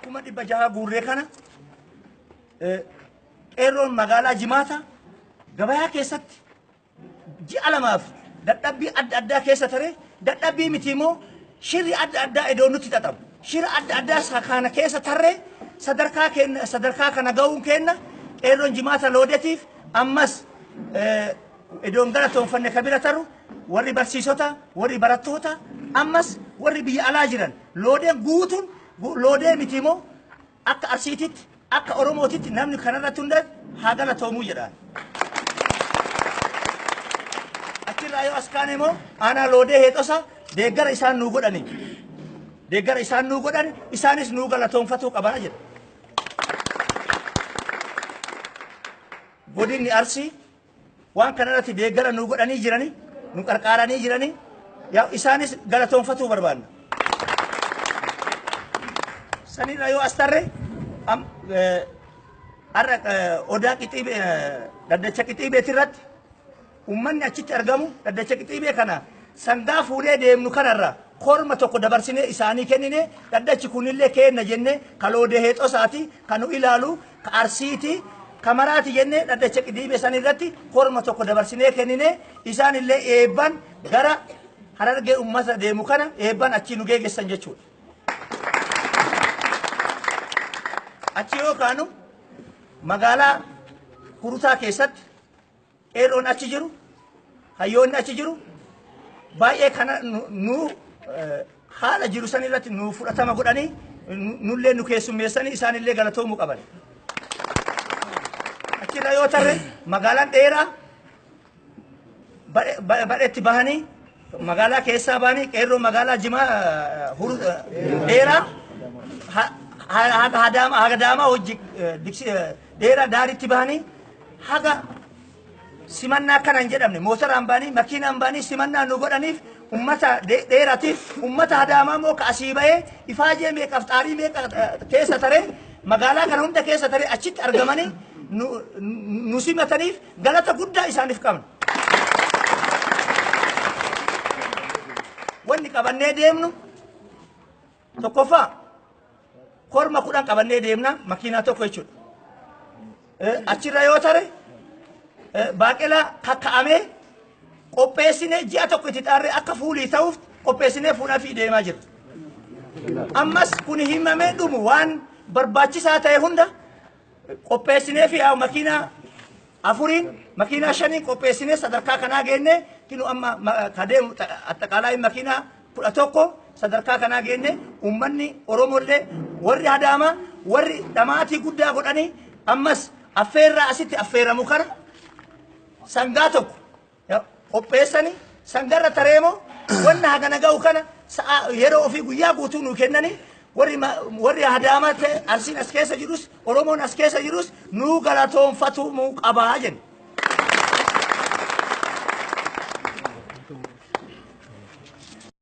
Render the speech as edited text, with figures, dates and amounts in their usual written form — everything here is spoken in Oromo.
akkuma dhibba jaha guurree kana qeerroon magaalaa Jimaata gabayaa keessatti ji'a lamaaf dadhabbii adda addaa keessa ture. Dadhabbii miti immoo shirri adda addaa iddoo nutti xaxamu. Shira adda addaa kana keessa tarree sadarkaa kana ga'uun kenna qeerroon Jimaata loodetiif ammas iddoon galatoonfanne kabira taru warri barsiisota warri barattoota ammas warri biyya alaa jiran loodeen guutuun loodee miti immoo akka Arsiititti akka Oromootitti namni kanarratti hundaan haa galatoomuu jedhaan. Achirraa yoo as kaane immoo aanaa loodee heexosa deeggara isaan nuu godhani. Deeggara isaan nuu godhan isaanis nuu galatoonfatuu qabaa jedha. Godinni Arsii waan kanarratti deeggara nuu godhanii jirani nu qarqaaranii jirani yaa isaanis galatoonfatuu barbaanna. Sanirraa yoo as tarre odaa qixxiibee daddacha qixxiibeeti irratti ummanni achitti argamu daddacha qixxiibee kana sangaa fuudhee deemnu kanarra korma tokko dabarsinee isaanii kennine daddachi kunillee kenna jenne kaloodee heexosaati kanu ilaalu ka Arsiiti kamaraati jenne daddacha qixxiibee sanirratti korma tokko dabarsinee kennine isaanillee eebban gara Harargee ummata deemu kana eebban achi nu geessan jechuudha. Achi yoo kaanu magaalaa Hurutaa keessatti qeerroon achi jiru hayyoonni achi jiru baay'ee kana nu haala jiru sanirratti nu fudhatama godhanii nullee nu keessummeessanii isaanillee galatoomuu qaban. Achirra yoo tarre magaalaan dheeraa badheetti bahanii magaalaa keessaa bahanii qeerroo magaalaa Jimaa dheeraa haga daamaa hojii dheeraa daaritti bahanii haga simannaa kanan jedhamne mootoraan bahanii makiinaan bahanii simannaa nu godhaniif ummata dheeratiif ummata hadaamaa moo ka asii bahee ifaajee meeqaaf xaarii meeqa keessa tare magaalaa kana hunda keessa tare achitti argamanii nu simataniif galata guddaa isaaniif qabna. Wanni qabannee deemnu tokkoffaa korma 10 qabannee deemna makiinaa tokko jechuudha. Achirra yoo tare baaqelaa kakka'amee qopheessinee ji'a tokko itti xaarree akka fuulii ta'uuf qopheessinee fuudhaa fi deemaa jirra. Ammas kun himamee dhumu waan barbaachisaa ta'e hunda qopheessinee fi makiinaa 4 makiinaa 5 qopheessinee sadarkaa kanaa geenne kinu amma kadeemu attaqaalaa makiinaa 11 sadarkaa kanaa geenne ummanni Oromollee warri Hadaamaa warri dhamaatii guddaa godhanii ammas affeerraa asitti affeeramu kana sangaa tokko qopheessanii sangarra tareemoo wanna hagana ga'u kana yeroo ofii guyyaa guutuu nu kennanii warri Hadaamaa Arsiin as keessa jirus Oromoon as keessa jirus nu galatoonfatuu qabaa jenna.